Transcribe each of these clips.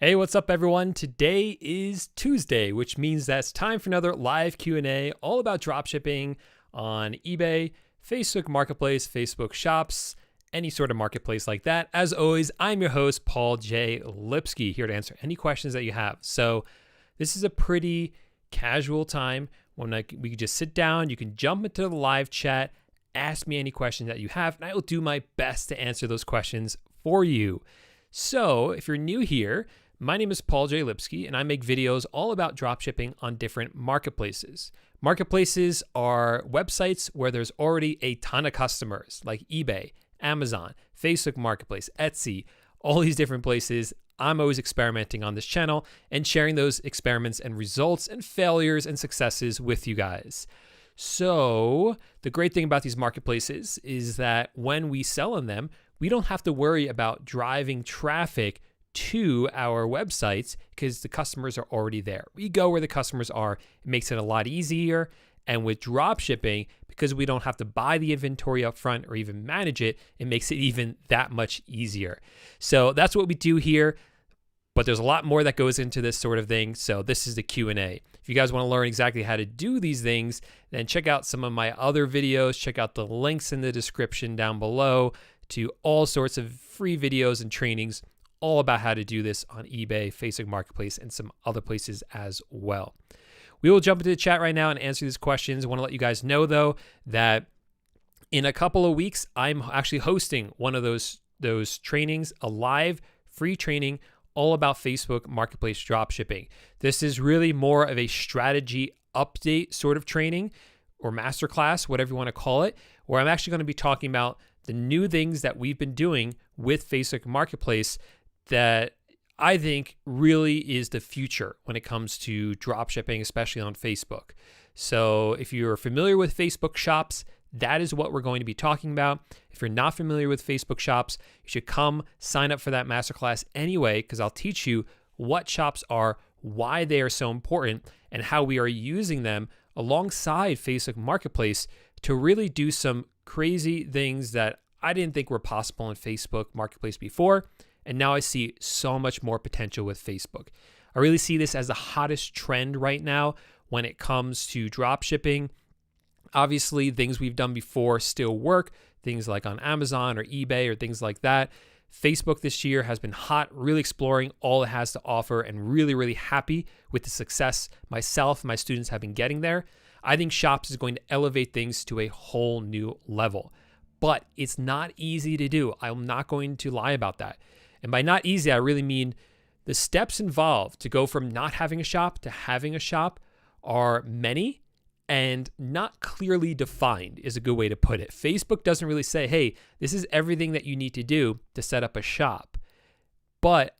Hey, what's up everyone? Today is Tuesday, which means that it's time for another live Q&A all about dropshipping on eBay, Facebook Marketplace, Facebook Shops, any sort of marketplace like that. As always, I'm your host, Paul J Lipsky, here to answer any questions that you have. So this is a pretty casual time when we can just sit down, you can jump into the live chat, ask me any questions that you have, and I will do my best to answer those questions for you. So if you're new here, my name is Paul J Lipsky, and I make videos all about dropshipping on different marketplaces. Marketplaces are websites where there's already a ton of customers, like eBay, Amazon, Facebook Marketplace, Etsy, all these different places. I'm always experimenting on this channel and sharing those experiments and results and failures and successes with you guys. So the great thing about these marketplaces is that when we sell on them, we don't have to worry about driving traffic to our websites because the customers are already there. We go where the customers are. It makes it a lot easier. And with drop shipping, because we don't have to buy the inventory up front or even manage it, it makes it even that much easier. So that's what we do here. But there's a lot more that goes into this sort of thing. So this is the Q&A. If you guys want to learn exactly how to do these things, then check out some of my other videos. Check out the links in the description down below to all sorts of free videos and trainings all about how to do this on eBay, Facebook Marketplace, and some other places as well. We will jump into the chat right now and answer these questions. I want to let you guys know, though, that in a couple of weeks, I'm actually hosting one of those trainings, a live free training all about Facebook Marketplace dropshipping. This is really more of a strategy update sort of training or masterclass, whatever you want to call it, where I'm actually going to be talking about the new things that we've been doing with Facebook Marketplace that I think really is the future when it comes to dropshipping, especially on Facebook. So if you're familiar with Facebook Shops, that is what we're going to be talking about. If you're not familiar with Facebook Shops, you should come sign up for that masterclass anyway, because I'll teach you what shops are, why they are so important, and how we are using them alongside Facebook Marketplace to really do some crazy things that I didn't think were possible in Facebook Marketplace before. And now I see so much more potential with Facebook. I really see this as the hottest trend right now when it comes to drop shipping. Obviously, things we've done before still work, things like on Amazon or eBay or things like that. Facebook this year has been hot, really exploring all it has to offer and really, really happy with the success myself and my students have been getting there. I think Shops is going to elevate things to a whole new level. But it's not easy to do. I'm not going to lie about that. And by not easy, I really mean the steps involved to go from not having a shop to having a shop are many and not clearly defined is a good way to put it. Facebook doesn't really say, hey, this is everything that you need to do to set up a shop. But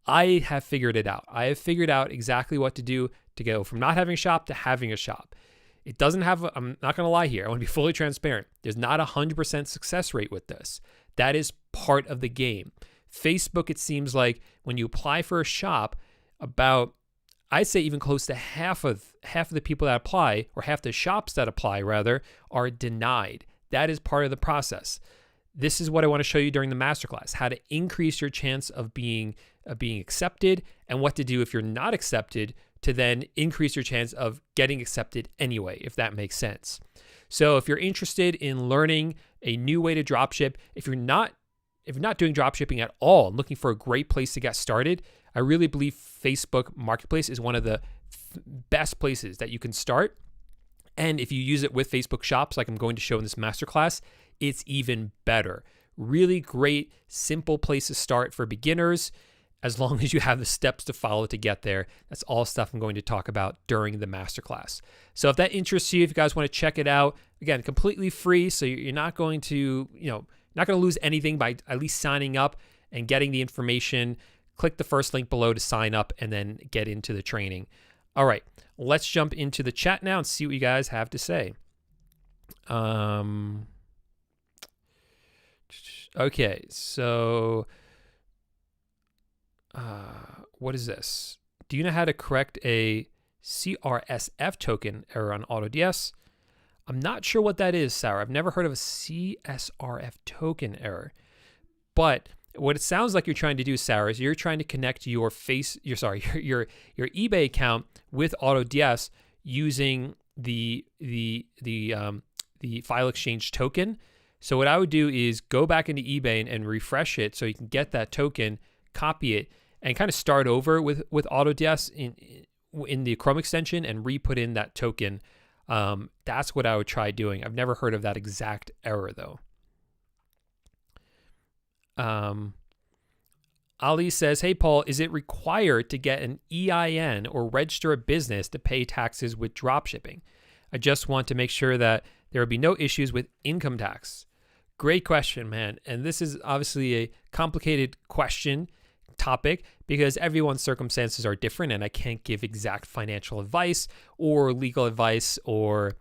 I have figured it out. I have figured out exactly what to do to go from not having a shop to having a shop. It doesn't have, I'm not going to lie here. I want to be fully transparent. There's not 100% success rate with this. That is part of the game. Facebook, it seems like when you apply for a shop, about, I'd say even close to half of the people that apply, or half the shops that apply rather, are denied. That is part of the process. This is what I want to show you during the masterclass, how to increase your chance of being accepted and what to do if you're not accepted to then increase your chance of getting accepted anyway, if that makes sense. So if you're interested in learning a new way to dropship, if you're not doing dropshipping at all and looking for a great place to get started, I really believe Facebook Marketplace is one of the best places that you can start. And if you use it with Facebook Shops, like I'm going to show in this masterclass, it's even better. Really great, simple place to start for beginners, as long as you have the steps to follow to get there. That's all stuff I'm going to talk about during the masterclass. So if that interests you, if you guys want to check it out, again, completely free. So you're not going to, not going to lose anything by at least signing up and getting the information. Click the first link below to sign up and then get into the training. All right, let's jump into the chat now and see what you guys have to say. Okay, so what is this? Do you know how to correct a CRSF token error on AutoDS? I'm not sure what that is, Sarah. I've never heard of a CSRF token error, but What it sounds like you're trying to do, Sarah, is you're trying to connect your your eBay account with AutoDS using the file exchange token. So what I would do is go back into eBay and refresh it so you can get that token, copy it, and kind of start over with AutoDS in the Chrome extension and re-put in that token. That's what I would try doing. I've never heard of that exact error though. Ali says, hey, Paul, is it required to get an EIN or register a business to pay taxes with dropshipping? I just want to make sure that there will be no issues with income tax. Great question, man. And this is obviously a complicated topic, because everyone's circumstances are different and I can't give exact financial advice or legal advice or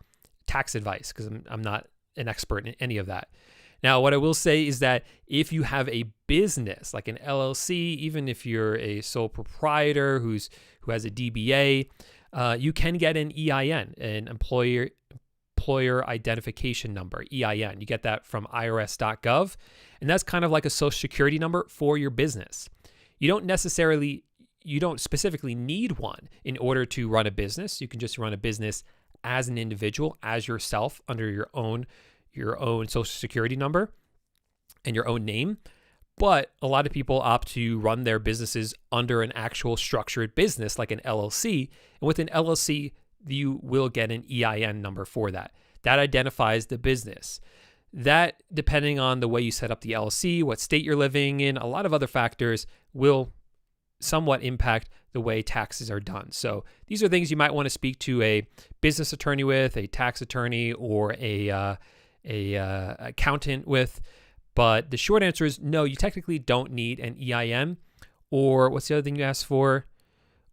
tax advice because I'm not an expert in any of that. Now, what I will say is that if you have a business like an LLC, even if you're a sole proprietor who has a DBA, you can get an EIN, an employer identification number, EIN. You get that from irs.gov, and that's kind of like a social security number for your business. You don't specifically need one in order to run a business. You can just run a business as an individual, as yourself, under your own social security number and your own name. But a lot of people opt to run their businesses under an actual structured business like an LLC. And with an LLC, you will get an EIN number for that. That identifies the business. That, depending on the way you set up the LLC, what state you're living in, a lot of other factors will somewhat impact the way taxes are done. So these are things you might want to speak to a business attorney with, a tax attorney, or a accountant with. But the short answer is no, you technically don't need an EIN. Or what's the other thing you asked for?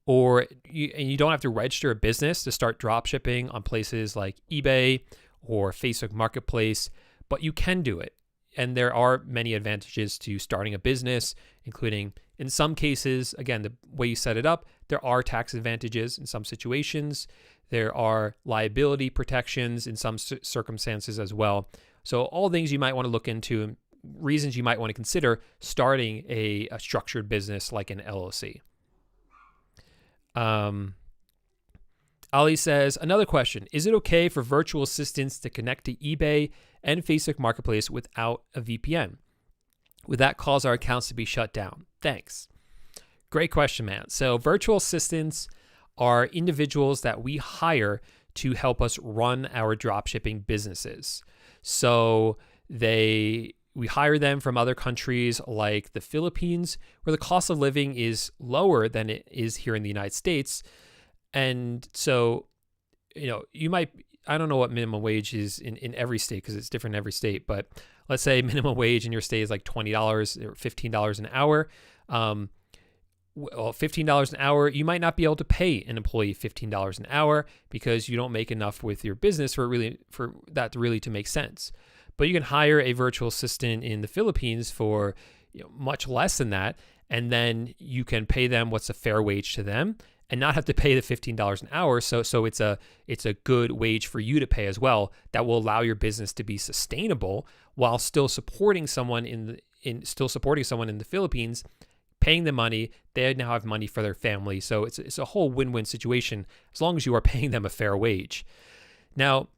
And you don't have to register a business to start drop shipping on places like eBay or Facebook Marketplace, but you can do it. And there are many advantages to starting a business, including in some cases, again, the way you set it up, there are tax advantages in some situations. There are liability protections in some circumstances as well. So all things you might want to look into and reasons you might want to consider starting a structured business like an LLC. Ali says, another question, is it okay for virtual assistants to connect to eBay and Facebook Marketplace without a VPN? Would that cause our accounts to be shut down? Thanks. Great question, man. So virtual assistants are individuals that we hire to help us run our dropshipping businesses. So we hire them from other countries like the Philippines, where the cost of living is lower than it is here in the United States. And so, I don't know what minimum wage is in every state because it's different in every state, but let's say minimum wage in your state is like $20 or $15 an hour. Well, $15 an hour, you might not be able to pay an employee $15 an hour because you don't make enough with your business for that really to make sense. But you can hire a virtual assistant in the Philippines for much less than that, and then you can pay them what's a fair wage to them and not have to pay the $15 an hour. So it's a good wage for you to pay as well that will allow your business to be sustainable while still supporting someone in the Philippines, paying them money. They now have money for their family. So it's a whole win-win situation as long as you are paying them a fair wage. Now,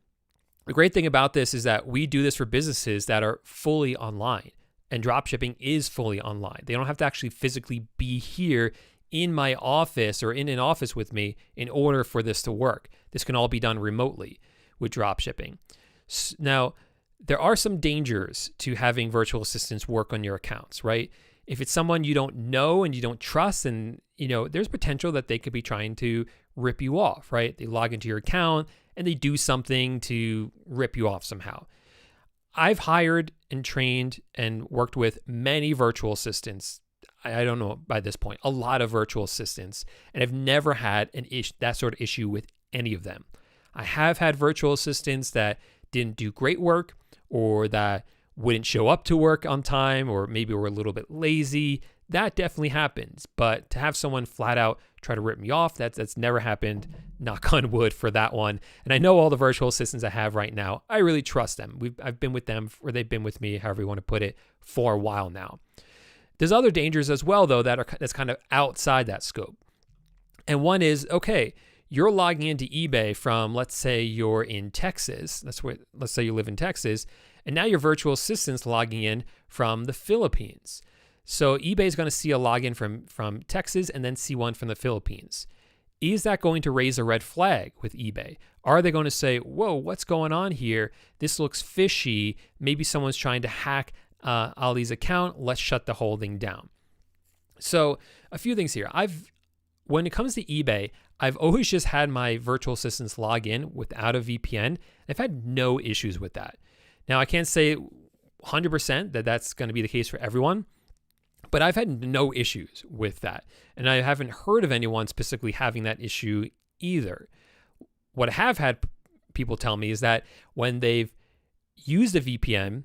the great thing about this is that we do this for businesses that are fully online, and dropshipping is fully online. They don't have to actually physically be here in my office or in an office with me in order for this to work. This can all be done remotely with dropshipping. Now, there are some dangers to having virtual assistants work on your accounts, right? If it's someone you don't know and you don't trust, and there's potential that they could be trying to rip you off, right? They log into your account and they do something to rip you off somehow. I've hired and trained and worked with many virtual assistants. I don't know by this point, a lot of virtual assistants, and I've never had that sort of issue with any of them. I have had virtual assistants that didn't do great work, or that wouldn't show up to work on time, or maybe were a little bit lazy. That definitely happens. But to have someone flat out try to rip me off, that's never happened. Knock on wood for that one. And I know all the virtual assistants I have right now, I really trust them. I've been with them, or they've been with me, however you want to put it, for a while now. There's other dangers as well, though, that's kind of outside that scope. And one is, okay, you're logging into eBay from, let's say you're in Texas. Let's say you live in Texas, and now your virtual assistant's logging in from the Philippines. So eBay is going to see a login from Texas and then see one from the Philippines. Is that going to raise a red flag with eBay? Are they going to say, whoa, what's going on here? This looks fishy. Maybe someone's trying to hack Ali's account. Let's shut the whole thing down. So a few things here. When it comes to eBay, I've always just had my virtual assistants log in without a VPN. I've had no issues with that. Now, I can't say 100% that that's going to be the case for everyone, but I've had no issues with that. And I haven't heard of anyone specifically having that issue either. What I have had people tell me is that when they've used a VPN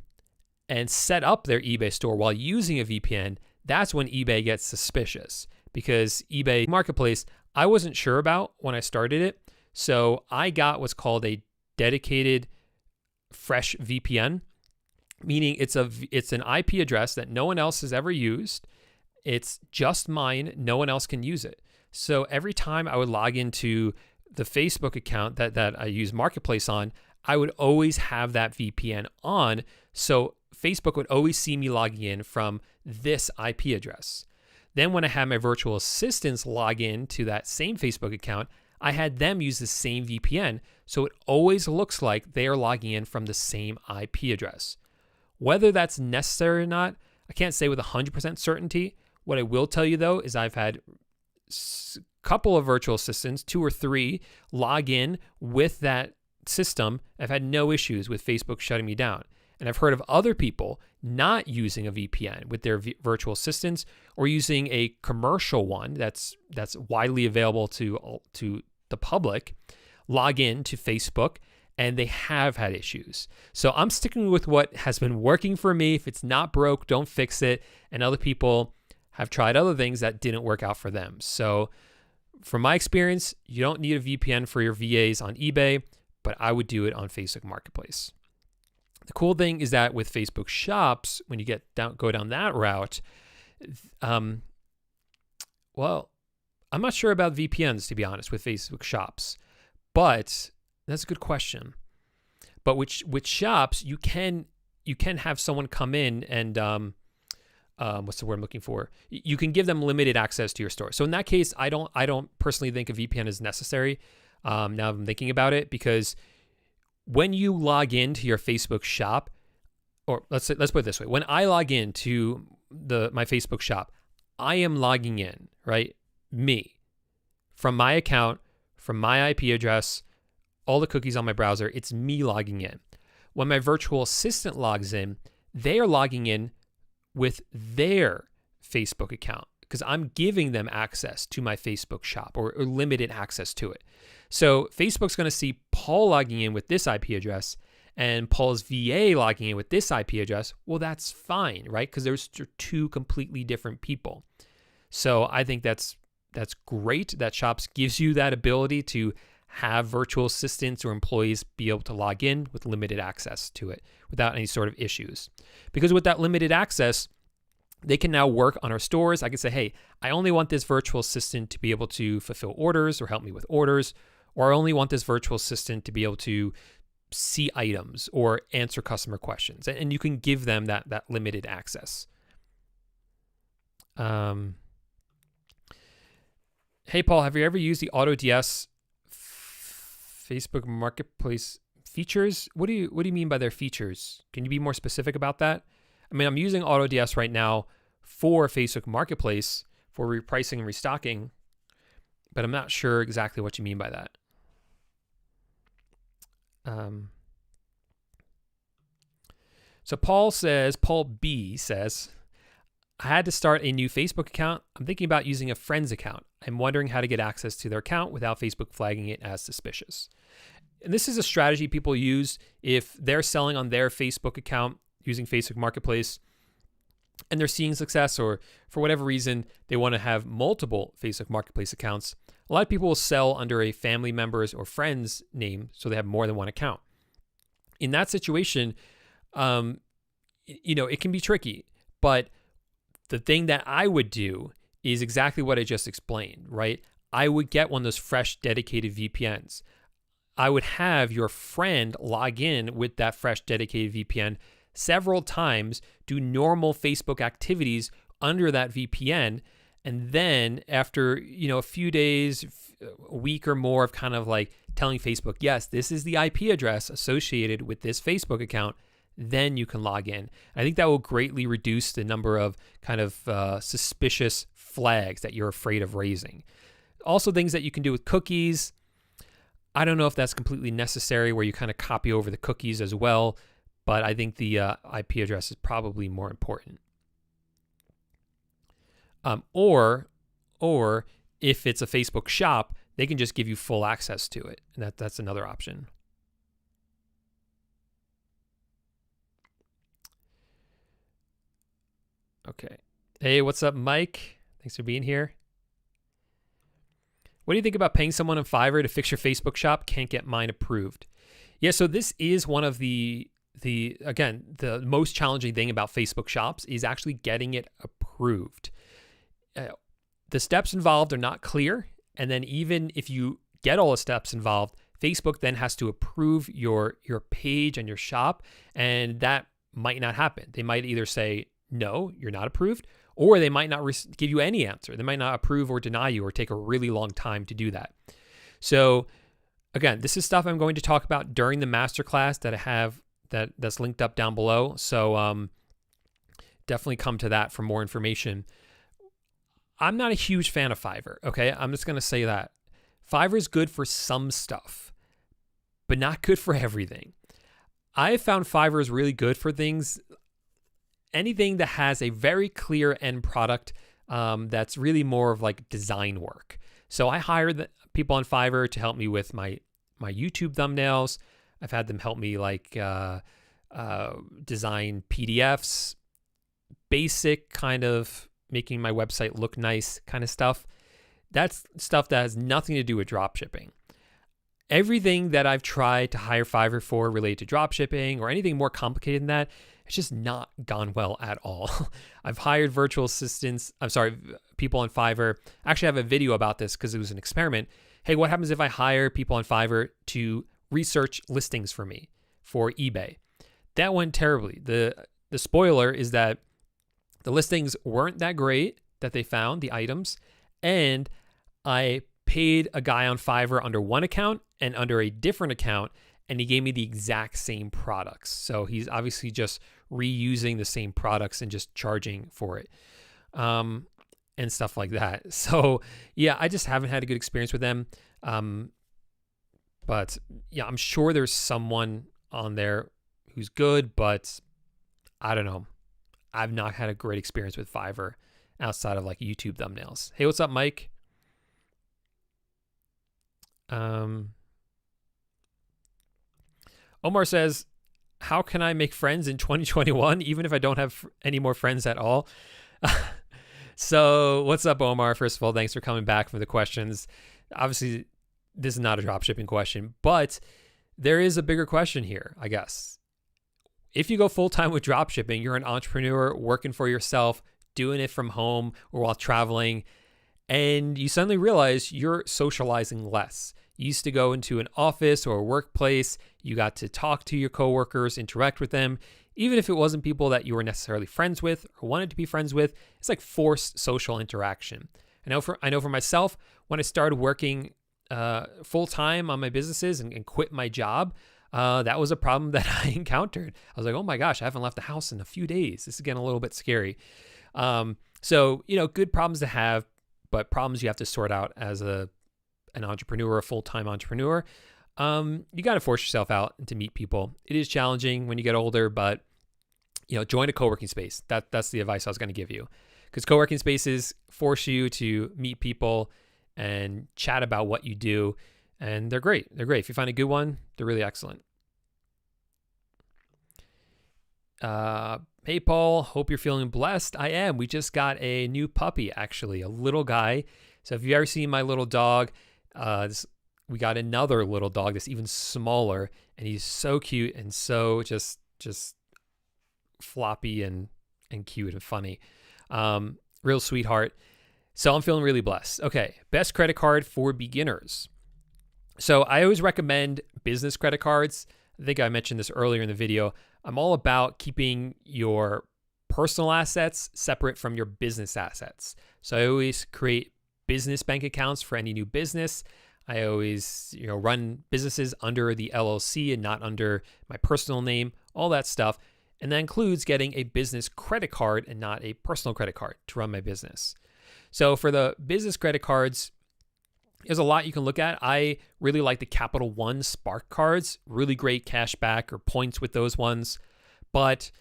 and set up their eBay store while using a VPN, that's when eBay gets suspicious, because eBay Marketplace, I wasn't sure about when I started it. So I got what's called a dedicated fresh VPN, meaning it's an IP address that no one else has ever used. It's just mine. No one else can use it. So every time I would log into the Facebook account that I use Marketplace on, I would always have that VPN on. So Facebook would always see me logging in from this IP address. Then when I had my virtual assistants log in to that same Facebook account, I had them use the same VPN. So it always looks like they are logging in from the same IP address. Whether that's necessary or not, I can't say with 100% certainty. What I will tell you, though, is I've had a couple of virtual assistants, 2 or 3, log in with that system. I've had no issues with Facebook shutting me down. And I've heard of other people not using a VPN with their virtual assistants, or using a commercial one that's widely available to the public, log in to Facebook, and they have had issues. So I'm sticking with what has been working for me. If it's not broke, don't fix it. And other people have tried other things that didn't work out for them. So from my experience, you don't need a VPN for your VAs on eBay, but I would do it on Facebook Marketplace. The cool thing is that with Facebook Shops, when you go down that route, well, I'm not sure about VPNs, to be honest, with Facebook Shops, but that's a good question. But with Shops, you can have someone come in and what's the word I'm looking for? You can give them limited access to your store. So in that case, I don't personally think a VPN is necessary. Now I'm thinking about it, because when you log into your Facebook shop, or let's put it this way, when I log into my Facebook shop, I am logging in, right? Me, from my account, from my IP address, all the cookies on my browser, it's me logging in. When my virtual assistant logs in, they are logging in with their Facebook account, because I'm giving them access to my Facebook shop, or limited access to it. So Facebook's going to see Paul logging in with this IP address and Paul's VA logging in with this IP address. Well, that's fine, right? Because there's 2 completely different people. So I think that's great that Shops gives you that ability to have virtual assistants or employees be able to log in with limited access to it without any sort of issues. Because with that limited access, they can now work on our stores. I can say, hey, I only want this virtual assistant to be able to fulfill orders or help me with orders, or I only want this virtual assistant to be able to see items or answer customer questions. And you can give them that limited access. Hey, Paul, have you ever used the AutoDS Facebook Marketplace features? What do you mean by their features? Can you be more specific about that? I mean, I'm using AutoDS right now for Facebook Marketplace for repricing and restocking, but I'm not sure exactly what you mean by that. So Paul B says, I had to start a new Facebook account. I'm thinking about using a friend's account. I'm wondering how to get access to their account without Facebook flagging it as suspicious. And this is a strategy people use if they're selling on their Facebook account using Facebook Marketplace and they're seeing success, or for whatever reason, they want to have multiple Facebook Marketplace accounts. A lot of people will sell under a family member's or friend's name, so they have more than one account. In that situation, it can be tricky, but The thing that I would do is exactly what I just explained, right? I would get one of those fresh dedicated VPNs. I would have your friend log in with that fresh dedicated VPN several times, do normal Facebook activities under that VPN, and then after, a few days, a week or more of kind of like telling Facebook, yes, this is the IP address associated with this Facebook account, then you can log in. I think that will greatly reduce the number of kind of suspicious flags that you're afraid of raising. Also, things that you can do with cookies. I don't know if that's completely necessary where you kind of copy over the cookies as well, but I think the IP address is probably more important. Or if it's a Facebook shop, they can just give you full access to it. And that's another option. Okay. Hey, what's up, Mike? Thanks for being here. What do you think about paying someone on Fiverr to fix your Facebook shop? Can't get mine approved. Yeah, so this is one of the most challenging thing about Facebook shops is actually getting it approved. The steps involved are not clear. And then even if you get all the steps involved, Facebook then has to approve your page and your shop. And that might not happen. They might either say, no, you're not approved, or they might not give you any answer. They might not approve or deny you or take a really long time to do that. So again, this is stuff I'm going to talk about during the masterclass that I have that's linked up down below. So definitely come to that for more information. I'm not a huge fan of Fiverr, okay? I'm just going to say that. Fiverr is good for some stuff, but not good for everything. I have found Fiverr is really good for anything that has a very clear end product that's really more of like design work. So I hired people on Fiverr to help me with my YouTube thumbnails. I've had them help me like design PDFs, basic kind of making my website look nice kind of stuff. That's stuff that has nothing to do with dropshipping. Everything that I've tried to hire Fiverr for related to dropshipping or anything more complicated than that, it's just not gone well at all. I've hired people on Fiverr. Actually, I have a video about this because it was an experiment. Hey, what happens if I hire people on Fiverr to research listings for me for eBay? That went terribly. The spoiler is that the listings weren't that great that they found, the items, and I paid a guy on Fiverr under one account and under a different account, and he gave me the exact same products. So he's obviously just reusing the same products and just charging for it and stuff like that. So yeah, I just haven't had a good experience with them. But yeah, I'm sure there's someone on there who's good, but I don't know. I've not had a great experience with Fiverr outside of like YouTube thumbnails. Hey, what's up, Mike? Omar says, how can I make friends in 2021, even if I don't have any more friends at all? So what's up, Omar? First of all, thanks for coming back for the questions. Obviously, this is not a dropshipping question, but there is a bigger question here, I guess. If you go full-time with dropshipping, you're an entrepreneur working for yourself, doing it from home or while traveling, and you suddenly realize you're socializing less. You used to go into an office or a workplace, you got to talk to your coworkers, interact with them, even if it wasn't people that you were necessarily friends with or wanted to be friends with. It's like forced social interaction. I know for myself, when I started working full-time on my businesses and quit my job, that was a problem that I encountered. I was like, oh my gosh, I haven't left the house in a few days. This is getting a little bit scary. So, good problems to have, but problems you have to sort out as an entrepreneur, a full-time entrepreneur. You got to force yourself out to meet people. It is challenging when you get older, but join a co-working space. That's the advice I was going to give you, because co-working spaces force you to meet people and chat about what you do. And they're great. They're great. If you find a good one, they're really excellent. Hey, Paul, hope you're feeling blessed. I am. We just got a new puppy, actually, a little guy. So if you've ever seen my little dog, we got another little dog that's even smaller, and he's so cute and so just floppy and cute and funny. Real sweetheart. So I'm feeling really blessed. Okay, best credit card for beginners. So I always recommend business credit cards. I think I mentioned this earlier in the video. I'm all about keeping your personal assets separate from your business assets. So I always create business bank accounts for any new business. I always, run businesses under the LLC and not under my personal name, all that stuff. And that includes getting a business credit card and not a personal credit card to run my business. So for the business credit cards, there's a lot you can look at. I really like the Capital One Spark cards, really great cash back or points with those ones. But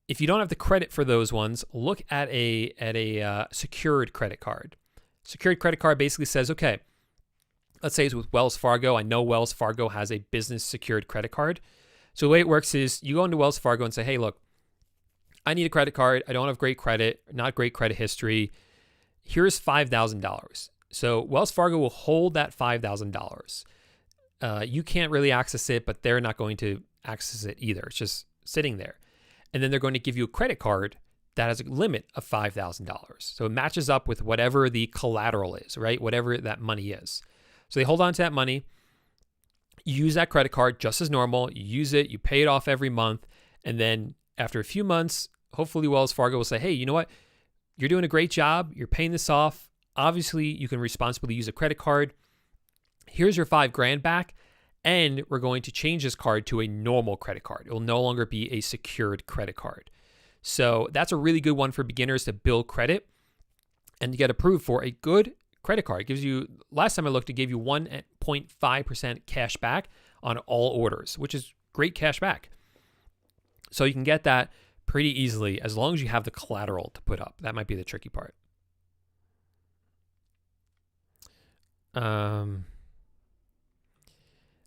if you don't have the credit for those ones, look at a secured credit card. Secured credit card basically says, okay, let's say it's with Wells Fargo. I know Wells Fargo has a business secured credit card. So the way it works is you go into Wells Fargo and say, hey, look, I need a credit card. I don't have great credit, not great credit history. Here's $5,000. So Wells Fargo will hold that $5,000. You can't really access it, but they're not going to access it either. It's just sitting there. And then they're going to give you a credit card that has a limit of $5,000. So it matches up with whatever the collateral is, right? Whatever that money is. So they hold on to that money. You use that credit card just as normal. You use it, you pay it off every month. And then after a few months, hopefully Wells Fargo will say, hey, you know what? You're doing a great job. You're paying this off. Obviously, you can responsibly use a credit card. Here's your $5,000 back. And we're going to change this card to a normal credit card. It will no longer be a secured credit card. So that's a really good one for beginners to build credit and to get approved for a good credit card. It gives you, last time I looked, it gave you 1.5% cash back on all orders, which is great cash back. So you can get that pretty easily as long as you have the collateral to put up. That might be the tricky part.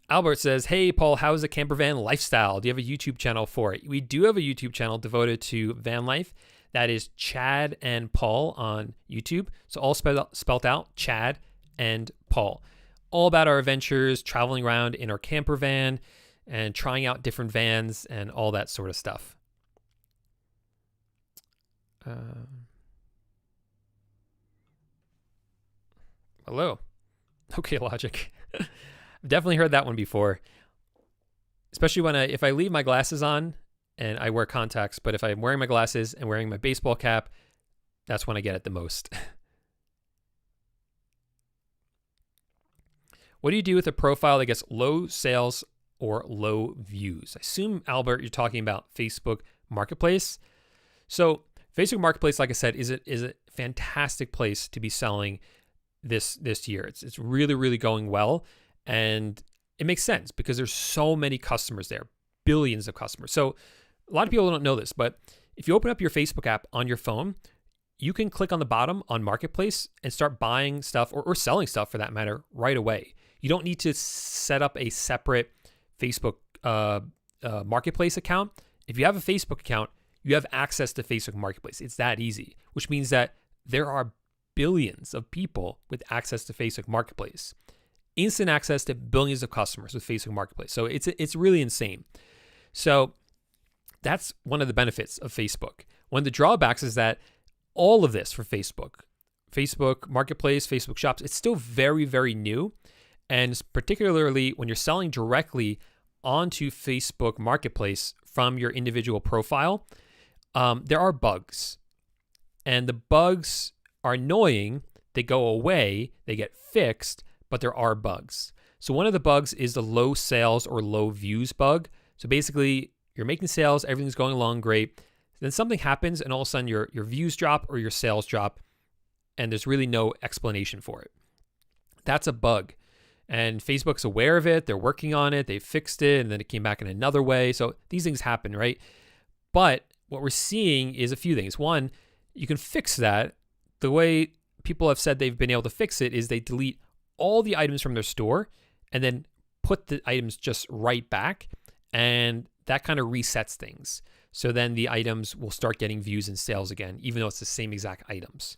Albert says, hey, Paul, how's the camper van lifestyle? Do you have a YouTube channel for it? We do have a YouTube channel devoted to van life. That is Chad and Paul on YouTube. So all spelled out, Chad and Paul. All about our adventures, traveling around in our camper van and trying out different vans and all that sort of stuff. Hello. Okay, Logic. I've definitely heard that one before. Especially when if I leave my glasses on and I wear contacts, but if I'm wearing my glasses and wearing my baseball cap, that's when I get it the most. What do you do with a profile that gets low sales or low views? I assume, Albert, you're talking about Facebook Marketplace. So Facebook Marketplace, like I said, is a fantastic place to be selling this year. It's really, really going well. And it makes sense because there's so many customers there, billions of customers. So a lot of people don't know this, but if you open up your Facebook app on your phone, you can click on the bottom on Marketplace and start buying stuff or selling stuff for that matter right away. You don't need to set up a separate Facebook Marketplace account. If you have a Facebook account, you have access to Facebook Marketplace. It's that easy, which means that there are billions of people with access to Facebook Marketplace. Instant access to billions of customers with Facebook Marketplace. So it's really insane. So that's one of the benefits of Facebook. One of the drawbacks is that all of this for Facebook Marketplace, Facebook Shops, it's still very, very new. And particularly when you're selling directly onto Facebook Marketplace from your individual profile, there are bugs. And the bugs are annoying. They go away, they get fixed, but there are bugs. So one of the bugs is the low sales or low views bug. So basically, you're making sales, everything's going along great. Then something happens and all of a sudden your views drop or your sales drop and there's really no explanation for it. That's a bug. And Facebook's aware of it. They're working on it. They fixed it and then it came back in another way. So these things happen, right? But what we're seeing is a few things. One, you can fix that. The way people have said they've been able to fix it is they delete all the items from their store and then put the items just right back. And that kind of resets things. So then the items will start getting views and sales again, even though it's the same exact items.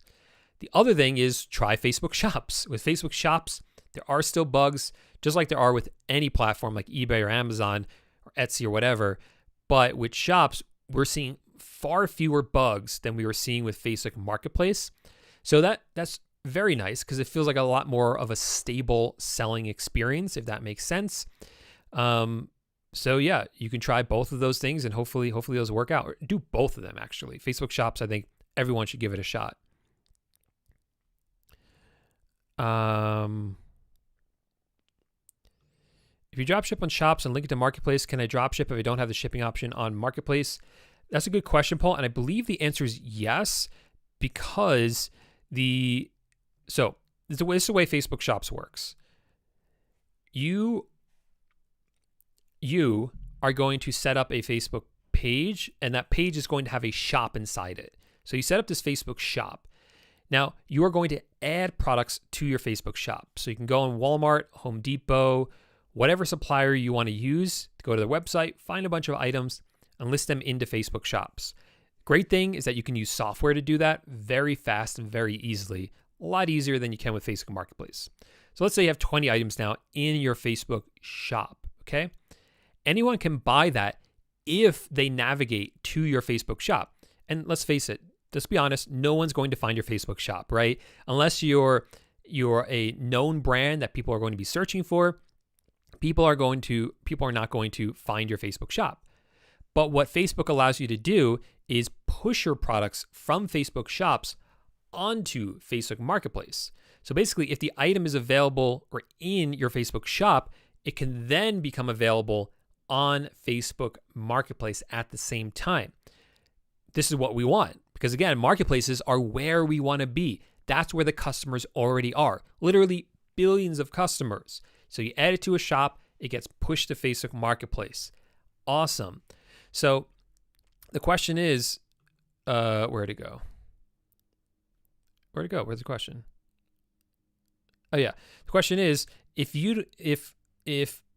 The other thing is try Facebook Shops. With Facebook Shops, there are still bugs, just like there are with any platform like eBay or Amazon or Etsy or whatever. But with Shops, we're seeing far fewer bugs than we were seeing with Facebook Marketplace. So that's very nice because it feels like a lot more of a stable selling experience, if that makes sense. So yeah, you can try both of those things and hopefully those work out. Or do both of them actually. Facebook Shops, I think everyone should give it a shot. If you dropship on Shops and link it to Marketplace, can I dropship if I don't have the shipping option on Marketplace? That's a good question, Paul. And I believe the answer is yes, because this is the way Facebook Shops works. You are going to set up a Facebook page, and that page is going to have a shop inside it. So you set up this Facebook shop. Now, you are going to add products to your Facebook shop. So you can go on Walmart, Home Depot, whatever supplier you want to use, go to their website, find a bunch of items, and list them into Facebook Shops. Great thing is that you can use software to do that very fast and very easily, a lot easier than you can with Facebook Marketplace. So let's say you have 20 items now in your Facebook shop, okay? Anyone can buy that if they navigate to your Facebook shop. And let's face it, let's be honest, no one's going to find your Facebook shop, right? Unless you're a known brand that people are going to be searching for, people are not going to find your Facebook shop. But what Facebook allows you to do is push your products from Facebook Shops onto Facebook Marketplace. So basically, if the item is available or in your Facebook shop, it can then become available on Facebook Marketplace at the same time. This is what we want because, again, marketplaces are where we want to be. That's where the customers already are, literally billions of customers. So you add it to a shop, it gets pushed to Facebook Marketplace. Awesome. So the question is, where'd it go? Where'd it go? Where's the question? Oh yeah. The question is, if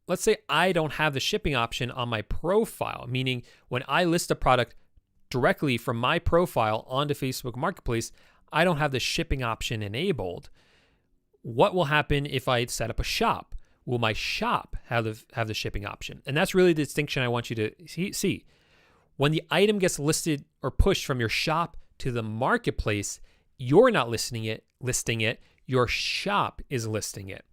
let's say I don't have the shipping option on my profile, meaning when I list a product directly from my profile onto Facebook Marketplace, I don't have the shipping option enabled. What will happen if I set up a shop? Will my shop have the shipping option? And that's really the distinction I want you to see. When the item gets listed or pushed from your shop to the marketplace, you're not listing it, your shop is listing it.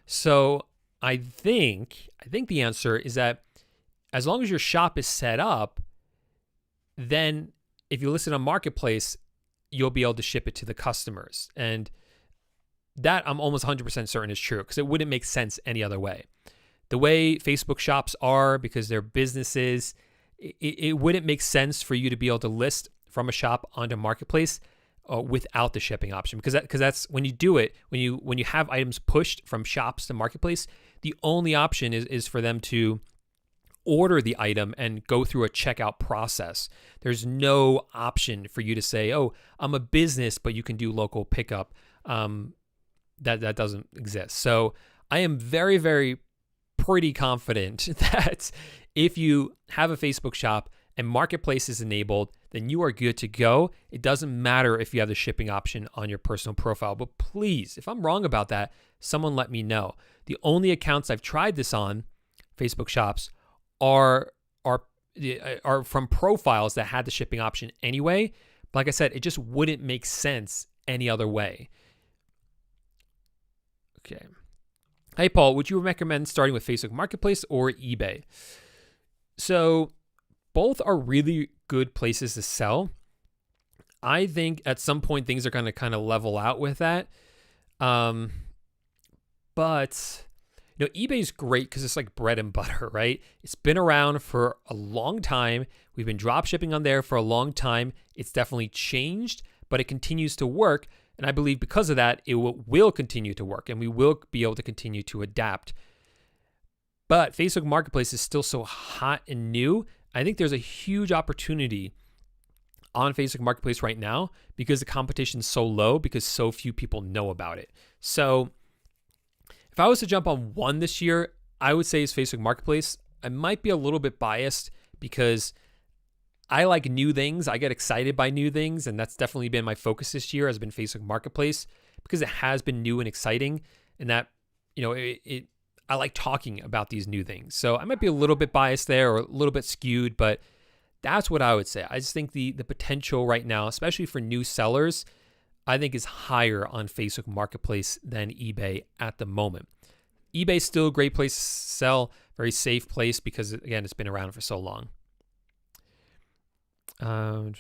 So I think the answer is that as long as your shop is set up, then if you list it on Marketplace, you'll be able to ship it to the customers. And that I'm almost 100% certain is true because it wouldn't make sense any other way. The way Facebook shops are, because they're businesses, it wouldn't make sense for you to be able to list from a shop onto Marketplace without the shipping option, because that's when you do it, when you have items pushed from shops to Marketplace, the only option is for them to order the item and go through a checkout process. There's no option for you to say, oh, I'm a business, but you can do local pickup. That doesn't exist. So I am very, very pretty confident that if you have a Facebook shop and Marketplace is enabled, then you are good to go. It doesn't matter if you have the shipping option on your personal profile. But please, if I'm wrong about that, someone let me know. The only accounts I've tried this on, Facebook shops, are from profiles that had the shipping option anyway. But like I said, it just wouldn't make sense any other way. Okay. Hey, Paul, would you recommend starting with Facebook Marketplace or eBay? So both are really good places to sell. I think at some point things are going to kind of level out with that. But eBay is great because it's like bread and butter, right? It's been around for a long time. We've been drop shipping on there for a long time. It's definitely changed, but it continues to work. And I believe because of that, it will continue to work and we will be able to continue to adapt. But Facebook Marketplace is still so hot and new. I think there's a huge opportunity on Facebook Marketplace right now because the competition is so low, because so few people know about it. So if I was to jump on one this year, I would say it's Facebook Marketplace. I might be a little bit biased because I like new things. I get excited by new things, and that's definitely been my focus this year, has been Facebook Marketplace, because it has been new and exciting, and that, I like talking about these new things. So I might be a little bit biased there or a little bit skewed, but That's what I would say. I just think the potential right now, especially for new sellers, I think is higher on Facebook Marketplace than eBay at the moment. eBay's still a great place to sell, very safe place because, again, it's been around for so long. All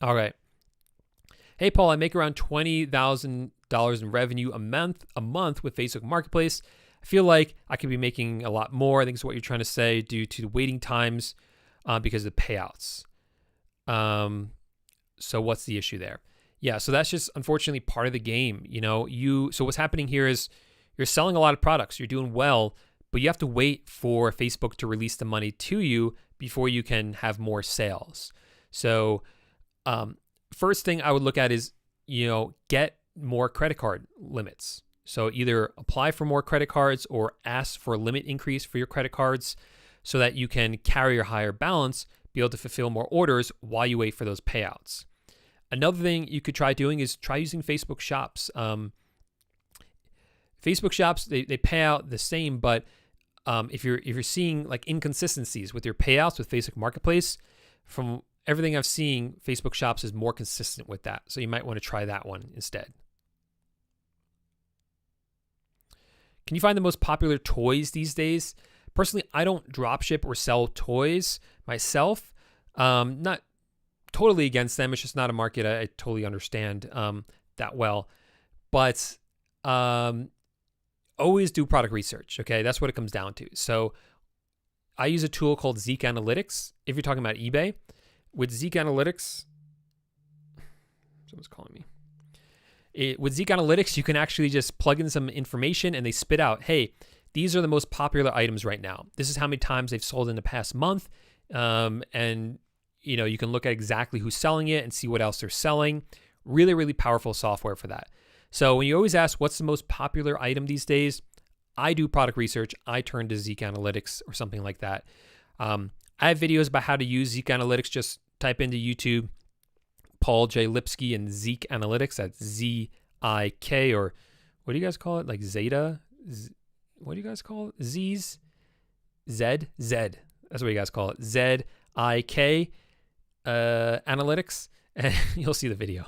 right. Hey, Paul, I make around $20,000 in revenue a month with Facebook Marketplace. I feel like I could be making a lot more. I think is what you're trying to say, due to the waiting times because of the payouts. So what's the issue there? Yeah, so that's just unfortunately part of the game. So what's happening here is you're selling a lot of products, you're doing well, but you have to wait for Facebook to release the money to you before you can have more sales. So first thing I would look at is, get more credit card limits. So either apply for more credit cards or ask for a limit increase for your credit cards so that you can carry a higher balance, be able to fulfill more orders while you wait for those payouts. Another thing you could try doing is try using Facebook Shops. Facebook Shops, they pay out the same, but if you're seeing like inconsistencies with your payouts with Facebook Marketplace, from everything I've seen, Facebook Shops is more consistent with that. So you might want to try that one instead. Can you find the most popular toys these days? Personally, I don't dropship or sell toys myself. Not totally against them. It's just not a market I totally understand that well. But always do product research, okay? That's what it comes down to. So I use a tool called Zeek Analytics. If you're talking about eBay, with Zeek Analytics, someone's calling me. With Zeek Analytics, you can actually just plug in some information and they spit out, hey, these are the most popular items right now. This is how many times they've sold in the past month. And you can look at exactly who's selling it and see what else they're selling. Really, really powerful software for that. So when you always ask what's the most popular item these days, I do product research. I turn to Zeek Analytics or something like that. I have videos about how to use Zeek Analytics. Just type into YouTube, Paul J Lipsky and Zeek Analytics. That's Z-I-K, or what do you guys call it? Like Zeta? What do you guys call it? Z's? Z? Z. That's what you guys call it. Z-I-K Analytics. And you'll see the video.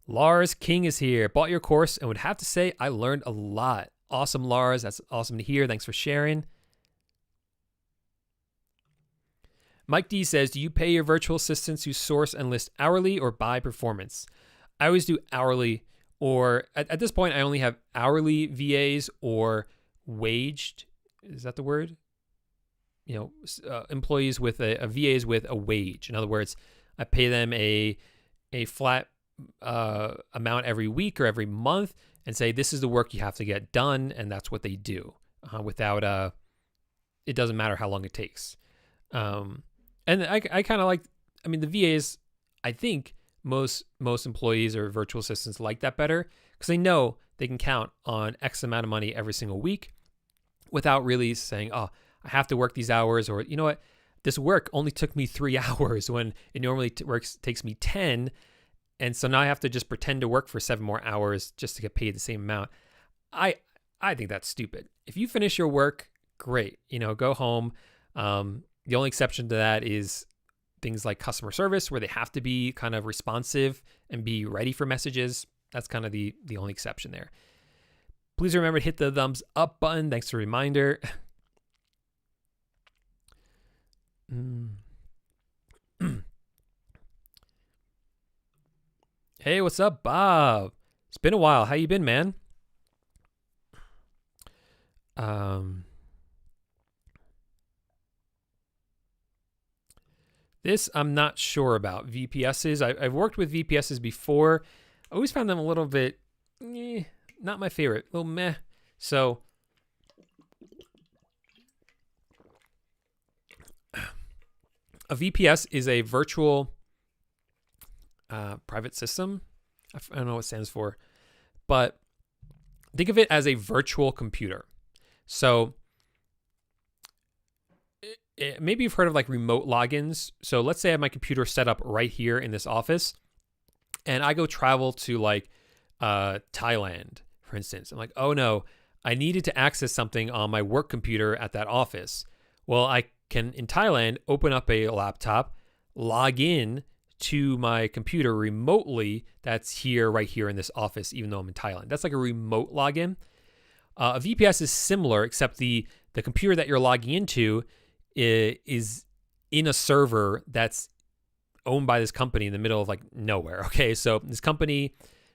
Lars King is here. Bought your course and would have to say I learned a lot. Awesome, Lars. That's awesome to hear. Thanks for sharing. Mike D says, do you pay your virtual assistants who source and list hourly or by performance? I always do hourly, or at this point, I only have hourly VAs or waged. Is that the word? Employees with a VAs with a wage. In other words, I pay them a flat amount every week or every month and say, this is the work you have to get done. And that's what they do without, it doesn't matter how long it takes. And I kind of like, the VAs, I think most employees or virtual assistants like that better because they know they can count on X amount of money every single week without really saying, oh, I have to work these hours, or you know what, this work only took me 3 hours when it normally takes me 10. And so now I have to just pretend to work for 7 more hours just to get paid the same amount. I think that's stupid. If you finish your work, great, go home. The only exception to that is things like customer service, where they have to be kind of responsive and be ready for messages. That's kind of the only exception there. Please remember to hit the thumbs up button. Thanks for the reminder. Hey, what's up, Bob? It's been a while. How you been, man? This I'm not sure about. VPSs. I've worked with VPSs before. I always found them a little bit, not my favorite. A little meh. So a VPS is a virtual private system. I don't know what it stands for, but think of it as a virtual computer. So maybe you've heard of like remote logins. So let's say I have my computer set up right here in this office and I go travel to like Thailand, for instance. I'm like, oh no, I needed to access something on my work computer at that office. Well, I can, in Thailand, open up a laptop, log in to my computer remotely that's here, right here in this office, even though I'm in Thailand. That's like a remote login. A VPS is similar, except the computer that you're logging into is in a server that's owned by this company in the middle of like nowhere. Okay, so this company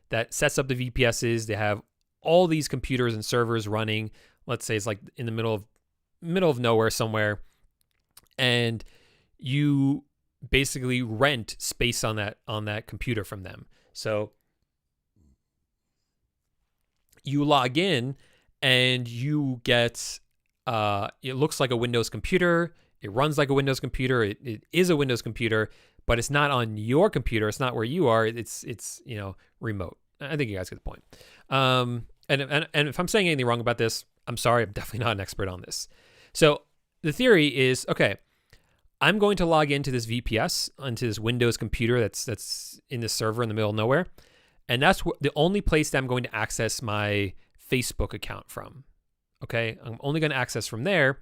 that sets up the VPSs, they have all these computers and servers running. Let's say it's like in the middle of nowhere somewhere, and you basically rent space on that computer from them. So you log in and you get it looks like a Windows computer. It runs like a Windows computer. It is a Windows computer, but it's not on your computer. It's not where you are. It's remote. I think you guys get the point. And if I'm saying anything wrong about this, I'm sorry. I'm definitely not an expert on this. So the theory is, okay, I'm going to log into this VPS, onto this Windows computer that's in this server in the middle of nowhere. And that's the only place that I'm going to access my Facebook account from. Okay, I'm only going to access from there.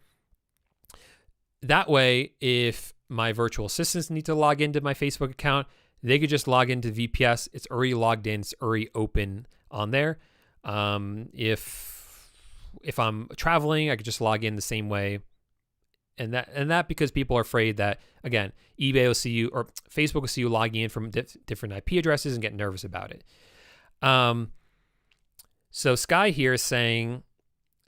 That way, if my virtual assistants need to log into my Facebook account, they could just log into VPS. It's already logged in. It's already open on there. If I'm traveling, I could just log in the same way. And that because people are afraid that, again, eBay will see you, or Facebook will see you logging in from different IP addresses and get nervous about it. So Sky here is saying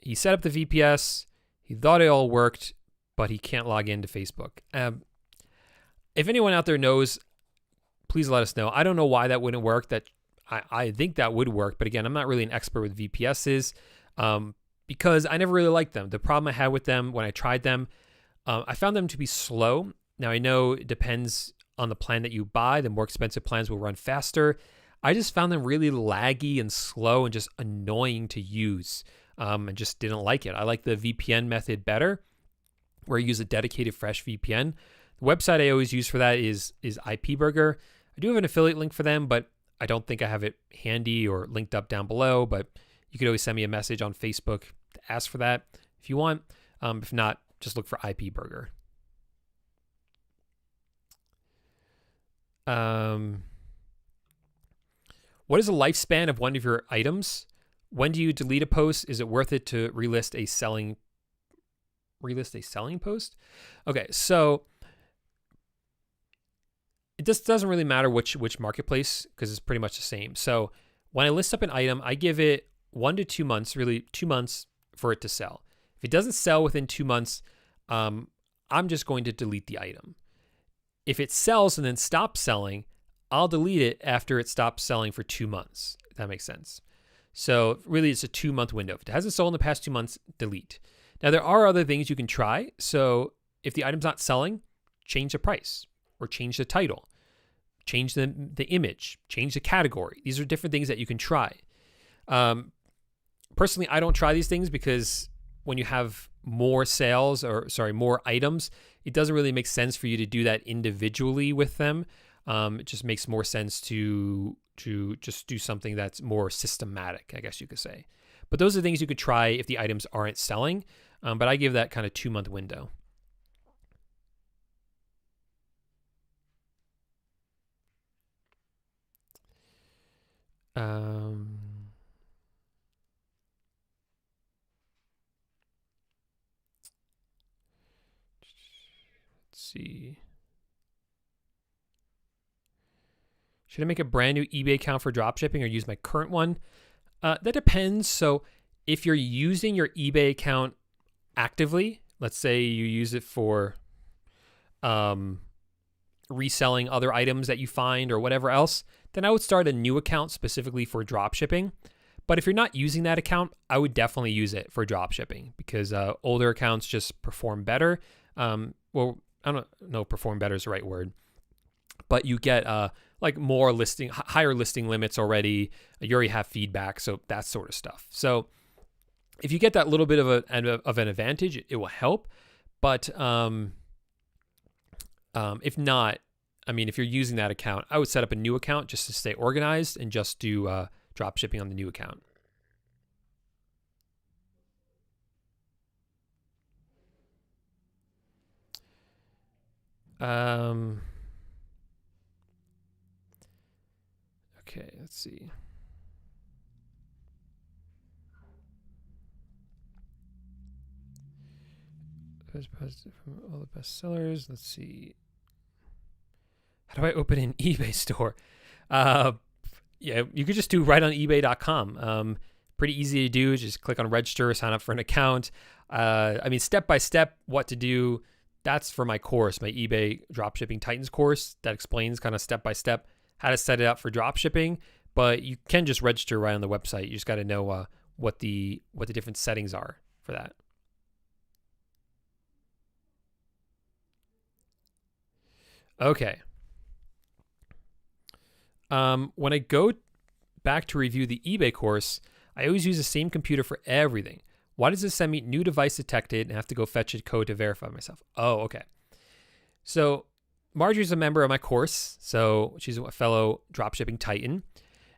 he set up the VPS. He thought it all worked, but he can't log into Facebook. If anyone out there knows, please let us know. I don't know why that wouldn't work. That I think that would work, but again, I'm not really an expert with VPSs because I never really liked them. The problem I had with them when I tried them, I found them to be slow. Now, I know it depends on the plan that you buy. The more expensive plans will run faster. I just found them really laggy and slow and just annoying to use. And just didn't like it. I like the VPN method better, where you use a dedicated fresh VPN. The website I always use for that is IPburger. I do have an affiliate link for them, but I don't think I have it handy or linked up down below. But you could always send me a message on Facebook to ask for that if you want. If not, just look for IPburger. What is the lifespan of one of your items? When do you delete a post? Is it worth it to relist a selling post? Okay, so it just doesn't really matter which marketplace, because it's pretty much the same. So when I list up an item, I give it 1 to 2 months, really 2 months for it to sell. If it doesn't sell within 2 months, I'm just going to delete the item. If it sells and then stops selling, I'll delete it after it stops selling for 2 months, if that makes sense. So really, it's a 2-month window. If it hasn't sold in the past 2 months, delete. Now, there are other things you can try. So if the item's not selling, change the price or change the title, change the image, change the category. These are different things that you can try. Personally, I don't try these things because when you have more more items, it doesn't really make sense for you to do that individually with them. It just makes more sense to just do something that's more systematic, I guess you could say. But those are things you could try if the items aren't selling. But I give that kind of 2-month window. Let's see. Should I make a brand new eBay account for dropshipping or use my current one? That depends. So if you're using your eBay account actively, let's say you use it for reselling other items that you find or whatever else, then I would start a new account specifically for dropshipping. But if you're not using that account, I would definitely use it for dropshipping because older accounts just perform better. Well, I don't know if perform better is the right word, but you get like more higher listing limits already. You already have feedback, so that sort of stuff. So if you get that little bit of an advantage, it will help. But if not, I mean, if you're using that account, I would set up a new account just to stay organized and just do drop shipping on the new account. Okay, let's see. Positive from all the best sellers. Let's see. How do I open an eBay store? Yeah, you could just do right on ebay.com. Pretty easy to do. Just click on register, sign up for an account. I mean, step by step, what to do. That's for my course, my eBay Dropshipping Titans course that explains kind of step by step how to set it up for dropshipping. But you can just register right on the website. You just got to know what the different settings are for that. Okay. When I go back to review the eBay course, I always use the same computer for everything. Why does it send me new device detected and have to go fetch a code to verify myself? Oh, okay. So Marjorie's a member of my course, so she's a fellow dropshipping titan.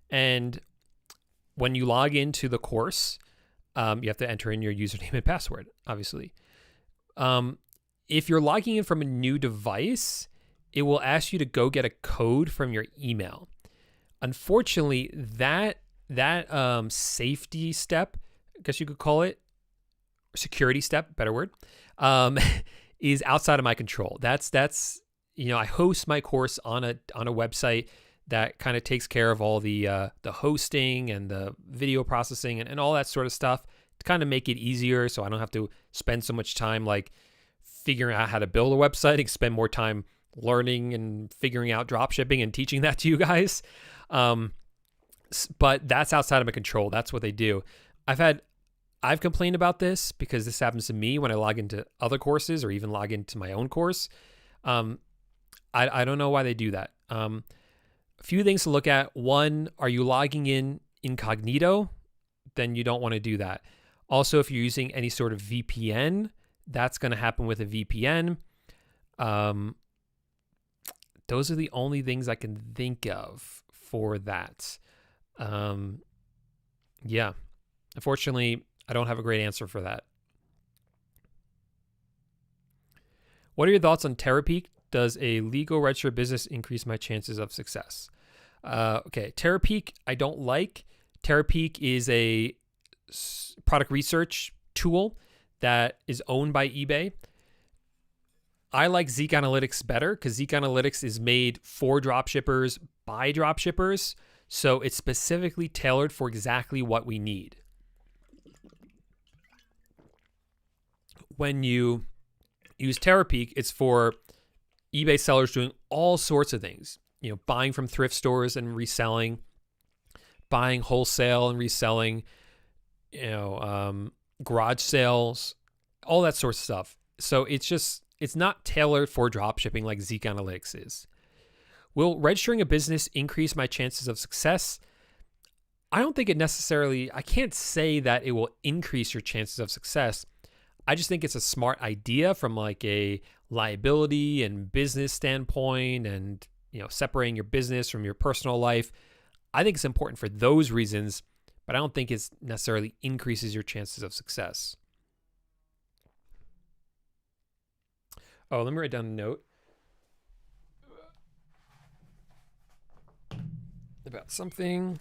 And when you log into the course, you have to enter in your username and password, obviously. If you're logging in from a new device, it will ask you to go get a code from your email. Unfortunately, that safety step, I guess you could call it, security step, better word, is outside of my control. That's I host my course on a website that kind of takes care of all the hosting and the video processing and all that sort of stuff to kind of make it easier, so I don't have to spend so much time like figuring out how to build a website and spend more time learning and figuring out dropshipping and teaching that to you guys. But that's outside of my control. That's what they do. I've complained about this because this happens to me when I log into other courses or even log into my own course. I don't know why they do that. A few things to look at. One, are you logging in incognito? Then you don't want to do that. Also, if you're using any sort of VPN, that's going to happen with a VPN. Those are the only things I can think of for that. Yeah. Unfortunately, I don't have a great answer for that. What are your thoughts on TerraPeak? Does a legal registered business increase my chances of success? Okay, TerraPeak I don't like. TerraPeak is a product research tool that is owned by eBay. I like Zeek Analytics better because Zeek Analytics is made for dropshippers by dropshippers. So it's specifically tailored for exactly what we need. When you use TerraPeak, it's for eBay sellers doing all sorts of things. You know, buying from thrift stores and reselling, buying wholesale and reselling, garage sales, all that sort of stuff. So it's not tailored for dropshipping like Zeek Analytics is. Will registering a business increase my chances of success? I don't think it necessarily, I can't say that it will increase your chances of success. I just think it's a smart idea from like a liability and business standpoint and, separating your business from your personal life. I think it's important for those reasons, but I don't think it necessarily increases your chances of success. Oh, let me write down a note about something.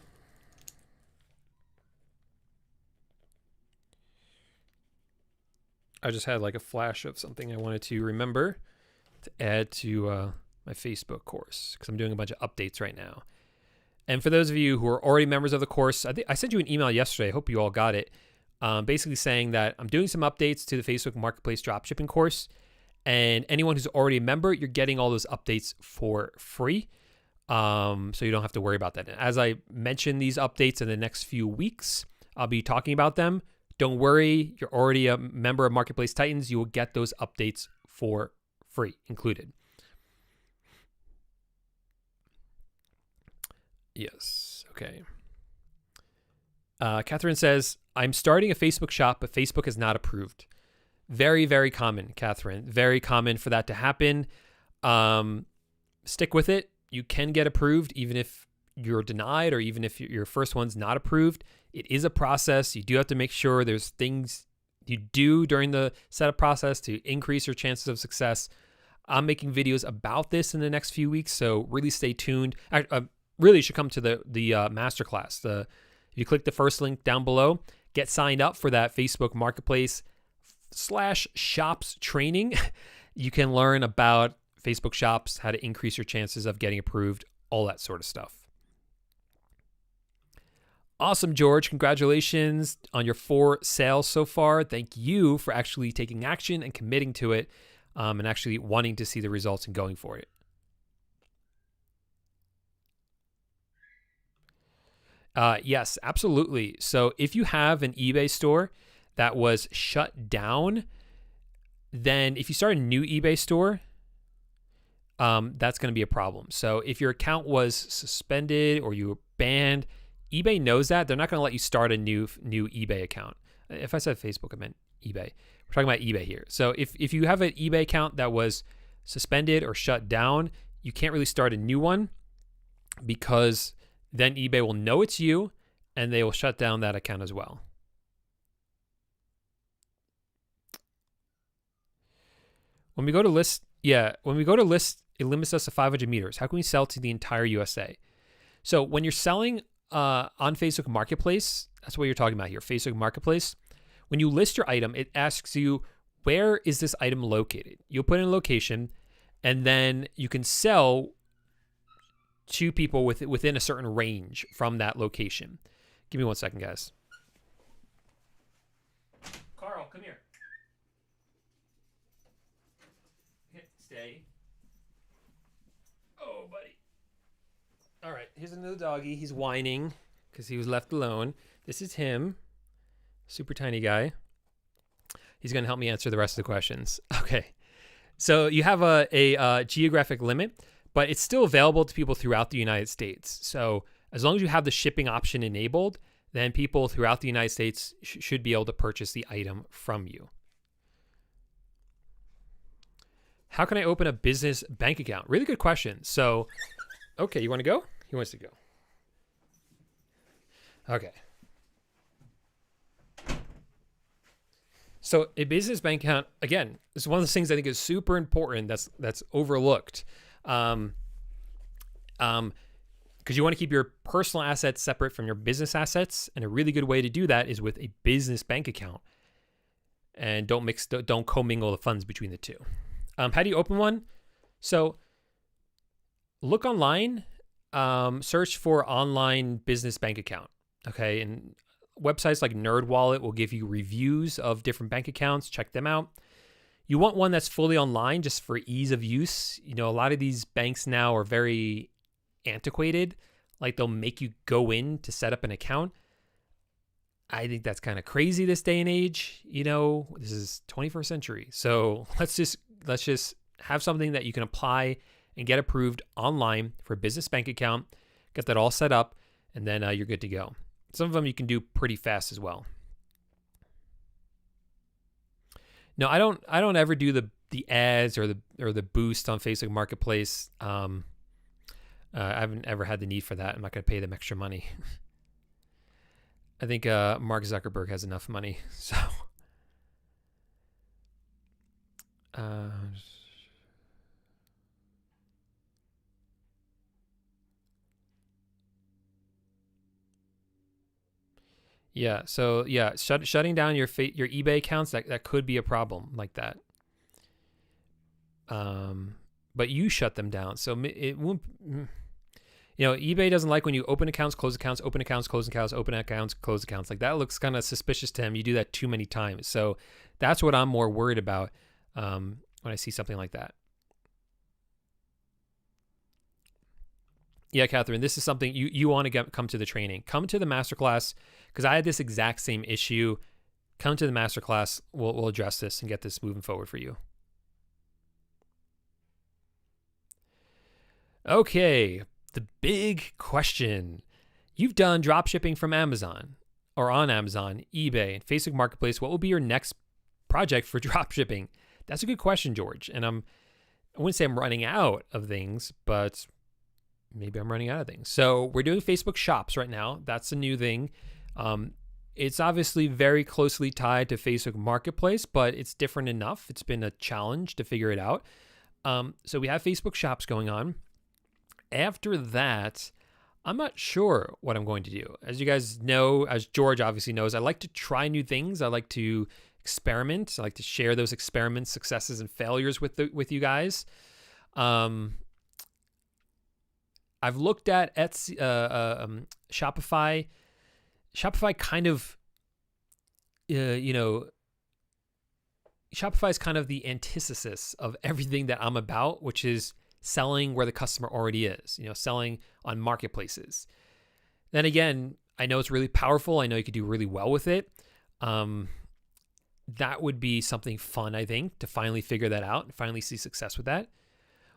I just had like a flash of something I wanted to remember to add to my Facebook course because I'm doing a bunch of updates right now. And for those of you who are already members of the course, I sent you an email yesterday. I hope you all got it. Basically saying that I'm doing some updates to the Facebook Marketplace Dropshipping course. And anyone who's already a member, you're getting all those updates for free. So you don't have to worry about that. And as I mention these updates in the next few weeks, I'll be talking about them. Don't worry, you're already a member of Marketplace Titans. You will get those updates for free included. Yes, okay. Catherine says, I'm starting a Facebook shop, but Facebook is not approved. Very, very common, Catherine. Very common for that to happen. Stick with it. You can get approved even if you're denied or even if your first one's not approved. It is a process. You do have to make sure there's things you do during the setup process to increase your chances of success. I'm making videos about this in the next few weeks, so really stay tuned. Really should come to the masterclass. If you click the first link down below, get signed up for that Facebook Marketplace /shops training. You can learn about Facebook shops, how to increase your chances of getting approved, all that sort of stuff. Awesome, George. Congratulations on your 4 sales so far. Thank you for actually taking action and committing to it, and actually wanting to see the results and going for it. Yes, absolutely. So if you have an eBay store that was shut down, then if you start a new eBay store, that's going to be a problem. So if your account was suspended or you were banned, eBay knows that. They're not going to let you start a new eBay account. If I said Facebook, I meant eBay. We're talking about eBay here. So if you have an eBay account that was suspended or shut down, you can't really start a new one, because then eBay will know it's you and they will shut down that account as well. When we go to list, it limits us to 500 meters. How can we sell to the entire USA? So when you're selling on Facebook Marketplace, that's what you're talking about here, Facebook Marketplace. When you list your item, it asks you, where is this item located? You'll put in a location, and then you can sell to people within a certain range from that location. Give me 1 second, guys. Carl, come here. Stay. Oh, buddy. All right, here's another doggy. He's whining because he was left alone. This is him. Super tiny guy. He's going to help me answer the rest of the questions. Okay. So you have a geographic limit, but it's still available to people throughout the United States. So as long as you have the shipping option enabled, then people throughout the United States should be able to purchase the item from you. How can I open a business bank account? Really good question. So, okay, you want to go? He wants to go. Okay. So a business bank account, again, is one of those things I think is super important that's overlooked. Because you want to keep your personal assets separate from your business assets, and a really good way to do that is with a business bank account. And don't commingle the funds between the two. How do you open one? So look online, search for online business bank account. Okay, and websites like NerdWallet will give you reviews of different bank accounts. Check them out. You want one that's fully online just for ease of use. You know, a lot of these banks now are very antiquated. Like, they'll make you go in to set up an account. I think that's kind of crazy this day and age. You know, this is 21st century. So let's just have something that you can apply and get approved online for a business bank account. Get that all set up, and then you're good to go. Some of them you can do pretty fast as well. No, I don't ever do the ads or the boost on Facebook Marketplace. I haven't ever had the need for that. I'm not going to pay them extra money. I think Mark Zuckerberg has enough money. So, yeah. So yeah, shutting down your eBay accounts, that could be a problem like that. But you shut them down, so it won't. You know, eBay doesn't like when you open accounts, close accounts, open accounts, close accounts, open accounts, close accounts. Like, that looks kind of suspicious to him. You do that too many times. So that's what I'm more worried about when I see something like that. Yeah, Catherine, this is something you want to come to the training. Come to the masterclass, because I had this exact same issue. Come to the masterclass. We'll address this and get this moving forward for you. Okay. The big question. You've done dropshipping from Amazon or on Amazon, eBay, and Facebook Marketplace. What will be your next project for dropshipping? That's a good question, George. And I wouldn't say I'm running out of things, but maybe I'm running out of things. So we're doing Facebook shops right now. That's a new thing. It's obviously very closely tied to Facebook Marketplace, but it's different enough. It's been a challenge to figure it out. So we have Facebook shops going on. After that, I'm not sure what I'm going to do. As you guys know, as George obviously knows, I like to try new things. I like to experiment. I like to share those experiments, successes, and failures with you guys. I've looked at Etsy, Shopify. Shopify kind of, Shopify is kind of the antithesis of everything that I'm about, which is selling where the customer already is, selling on marketplaces. Then again, I know it's really powerful. I know you could do really well with it. That would be something fun, I think, to finally figure that out and finally see success with that.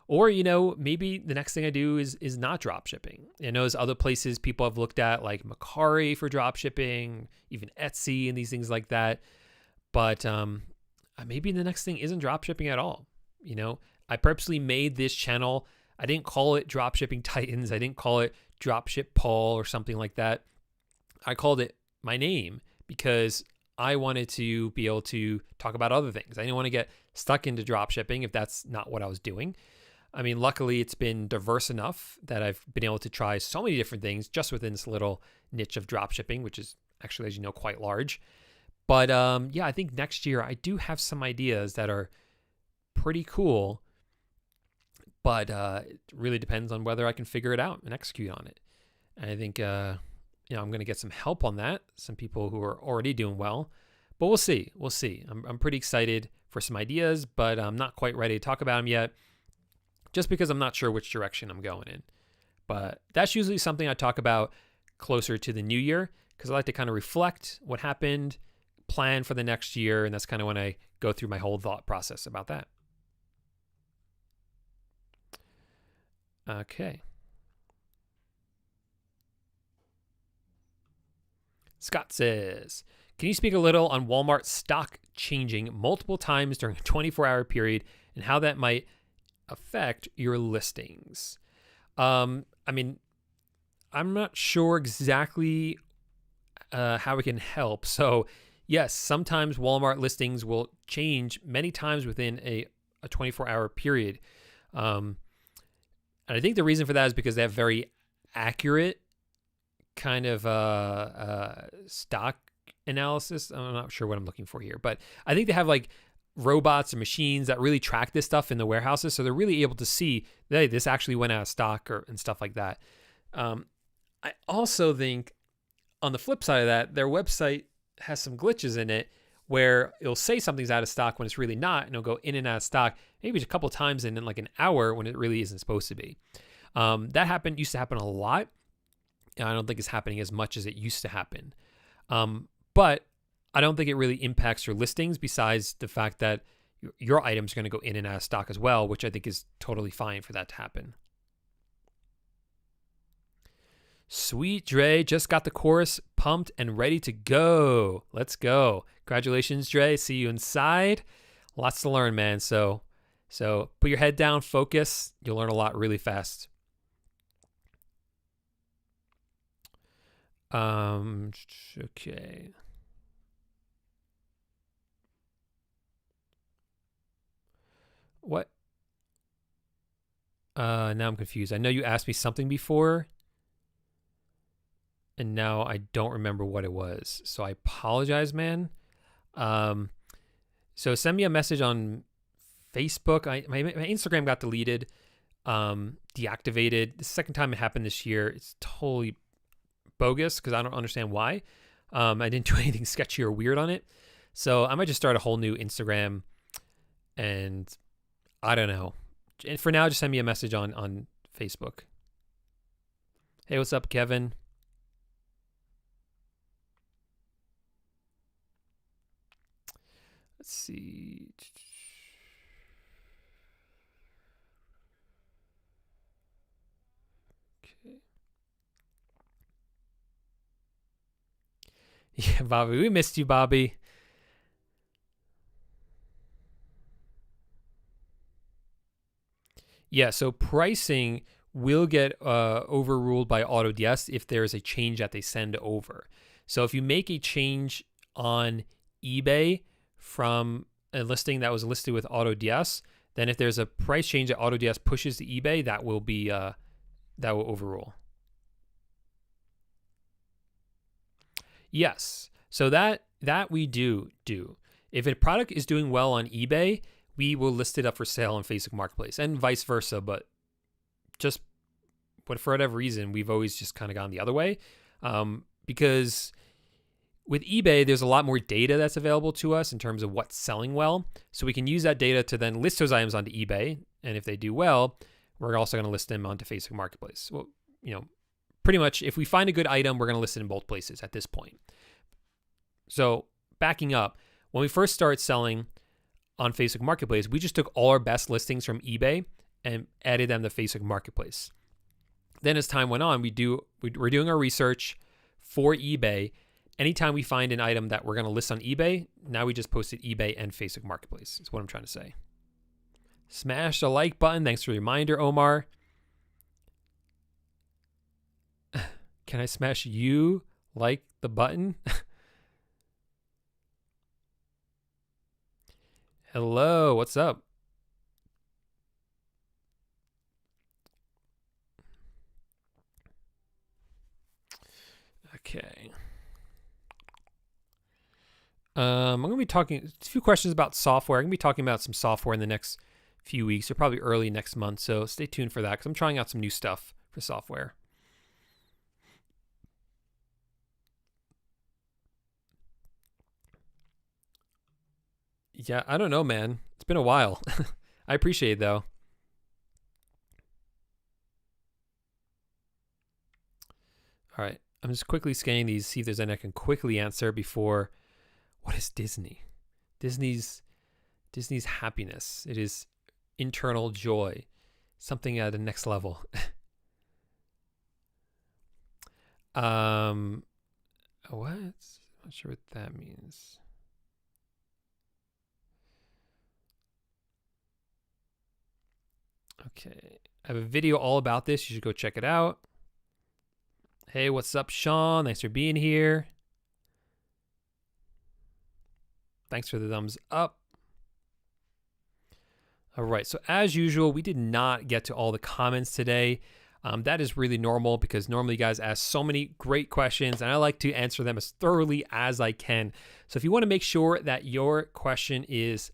Or, maybe the next thing I do is not drop shipping. I know there's other places people have looked at, like Mercari for drop shipping, even Etsy and these things like that. But maybe the next thing isn't drop shipping at all. I purposely made this channel. I didn't call it Dropshipping Titans. I didn't call it Dropship Paul or something like that. I called it my name because I wanted to be able to talk about other things. I didn't want to get stuck into dropshipping if that's not what I was doing. I mean, luckily it's been diverse enough that I've been able to try so many different things just within this little niche of dropshipping, which is actually, as you know, quite large. But I think next year I do have some ideas that are pretty cool, but it really depends on whether I can figure it out and execute on it. And I think, I'm going to get some help on that, some people who are already doing well, but we'll see. We'll see. I'm pretty excited for some ideas, but I'm not quite ready to talk about them yet, just because I'm not sure which direction I'm going in. But that's usually something I talk about closer to the new year, because I like to kind of reflect what happened, plan for the next year, and that's kind of when I go through my whole thought process about that. Okay. Scott says, can you speak a little on Walmart stock changing multiple times during a 24-hour period and how that might affect your listings? I'm not sure exactly how we can help. So yes, sometimes Walmart listings will change many times within a 24-hour period. And I think the reason for that is because they have very accurate kind of stock analysis. I'm not sure what I'm looking for here, but I think they have like robots and machines that really track this stuff in the warehouses. So they're really able to see, hey, this actually went out of stock and stuff like that. I also think on the flip side of that, their website has some glitches in it where it'll say something's out of stock when it's really not, and it'll go in and out of stock maybe a couple times in like an hour when it really isn't supposed to be. That used to happen a lot. And I don't think it's happening as much as it used to happen. But I don't think it really impacts your listings, besides the fact that your item's going to go in and out of stock as well, which I think is totally fine for that to happen. Sweet Dre, just got the chorus pumped and ready to go. Let's go. Congratulations, Dre. See you inside. Lots to learn, man. So put your head down, focus. You'll learn a lot really fast. Okay. What? Now I'm confused. I know you asked me something before, and now I don't remember what it was. So I apologize, man. So send me a message on Facebook. My Instagram got deleted, deactivated. The second time it happened this year. It's totally bogus because I don't understand why. I didn't do anything sketchy or weird on it. So I might just start a whole new Instagram, and I don't know. And for now, just send me a message on Facebook. Hey, what's up, Kevin? Let's see. Okay. Yeah, Bobby, we missed you, Bobby. Yeah, so pricing will get overruled by AutoDS if there is a change that they send over. So if you make a change on eBay from a listing that was listed with AutoDS, then if there's a price change that AutoDS pushes to eBay, that will be that will overrule. Yes. So that we do. If a product is doing well on eBay, we will list it up for sale on Facebook Marketplace, and vice versa. But for whatever reason, we've always just kind of gone the other way, because with eBay, there's a lot more data that's available to us in terms of what's selling well. So we can use that data to then list those items onto eBay, and if they do well, we're also going to list them onto Facebook Marketplace. Well, pretty much if we find a good item, we're going to list it in both places at this point. So backing up, when we first started selling on Facebook Marketplace, we just took all our best listings from eBay and added them to Facebook Marketplace. Then as time went on, we're doing our research for eBay. Anytime we find an item that we're going to list on eBay, now we just post it eBay and Facebook Marketplace is what I'm trying to say. Smash the like button. Thanks for the reminder, Omar. Can I smash you like the button? Hello, what's up? Okay. I'm going to be talking a few questions about software. I'm going to be talking about some software in the next few weeks, or probably early next month. So stay tuned for that, because I'm trying out some new stuff for software. Yeah, I don't know, man. It's been a while. I appreciate it, though. All right. I'm just quickly scanning these, see if there's any I can quickly answer before. What is Disney? Disney's happiness. It is internal joy. Something at the next level. What? I'm not sure what that means. Okay. I have a video all about this. You should go check it out. Hey, what's up, Sean? Thanks for being here. Thanks for the thumbs up. All right, so as usual, we did not get to all the comments today. That is really normal, because normally you guys ask so many great questions, and I like to answer them as thoroughly as I can. So if you want to make sure that your question is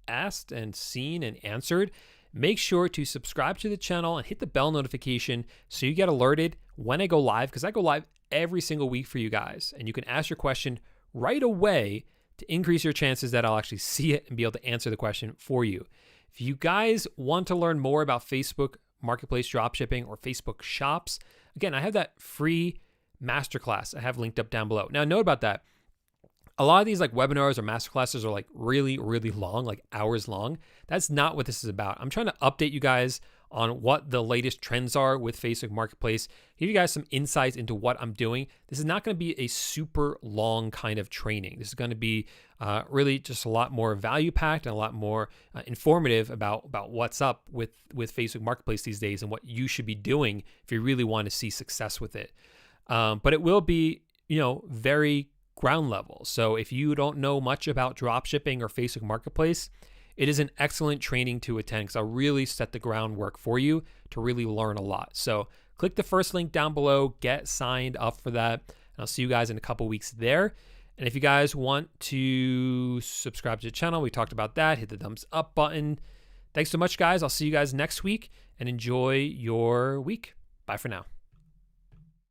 asked and seen and answered, make sure to subscribe to the channel and hit the bell notification so you get alerted when I go live, because I go live every single week for you guys, and you can ask your question right away to increase your chances that I'll actually see it and be able to answer the question for you. If you guys want to learn more about Facebook Marketplace dropshipping or Facebook shops, again, I have that free masterclass I have linked up down below. Now, note about that. A lot of these like webinars or masterclasses are like really, really long, like hours long. That's not what this is about. I'm trying to update you guys on what the latest trends are with Facebook Marketplace, give you guys some insights into what I'm doing. This is not going to be a super long kind of training. This is going to be really just a lot more value packed and a lot more informative about what's up with Facebook Marketplace these days and what you should be doing if you really want to see success with it. But it will be, very ground level. So if you don't know much about dropshipping or Facebook Marketplace, it is an excellent training to attend, because I'll really set the groundwork for you to really learn a lot. So click the first link down below, get signed up for that, and I'll see you guys in a couple weeks there. And if you guys want to subscribe to the channel, we talked about that, hit the thumbs up button. Thanks so much, guys. I'll see you guys next week, and enjoy your week. Bye for now.